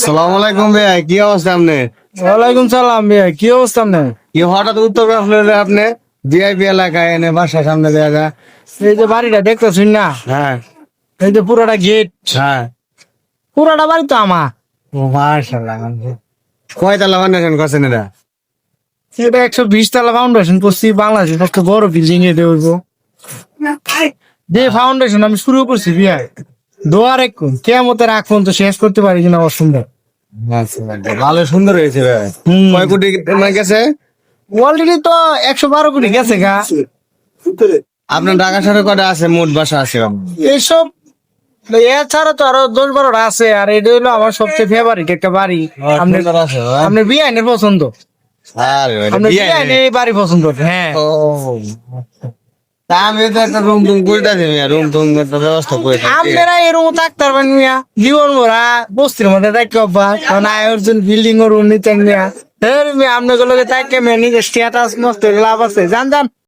সালাম আলাইকুম ভাইয়া, কি অবস্থা আপনি? ওয়ালাইকুম সালাম ভাইয়া, কি অবস্থা আপনার? কি হঠাৎ উত্তর আসলে আপনি ভিআইপি এলাকায় এনে বাসার সামনে দেয়া যায়? এই যে বাড়িটা দেখতেছেন না, হ্যাঁ এই যে পুরাটা গেট, হ্যাঁ। পুরাটা বাড়ি তো আমার। ও মাশাআল্লাহ। কয়তলা বানাইছেন করছেন এটা? এটা 120 তলা ফাউন্ডেশন করছি, বাংলাদেশের সবচেয়ে বড় বিল্ডিং এটা হইব। যে ফাউন্ডেশন আমি শুরু করছি ভাইয়া, দোয়ার এক কেয়ামতের আগ পর্যন্ত শেষ করতে পারি কিনা অসম্ভব। ভালো সুন্দর হয়েছে ভাই। হুম। কয় কোটি মানে গেছে? অলরেডি তো 112 কোটি গেছে গা। আপনার ঢাকা শহরে কয়টা আছে মোট বাসা আছে? এইসব এছাড়া তো আরো 10-12টা আছে, আর এটা হলো আমার সবচেয়ে ফেভারিট একটা বাড়ি। আপনি সুন্দর আছে ভাই। আপনার বিআইনের পছন্দ, আরে ভাই, এটা আপনার বিয়ে বিআইন নেই। এই বাড়ি পছন্দ। হ্যাঁ, ও, তা আমি তো একটা রুম টুম করতেছি, রুম টুম একটা ব্যবস্থা করে দিচ্ছি। আপনারা এরকম থাকতে পারবেন মিয়া, জীবন ভরা বস্তির মধ্যে থাকি অভ্যাস, কারণ আয়োজন বিল্ডিং ও রুম নিতেন মিয়া। আপনার গুলোকে থাকে মিয়া, নিজের স্ট্যাটাস নষ্ট হলে লাভ আছে, জান জান।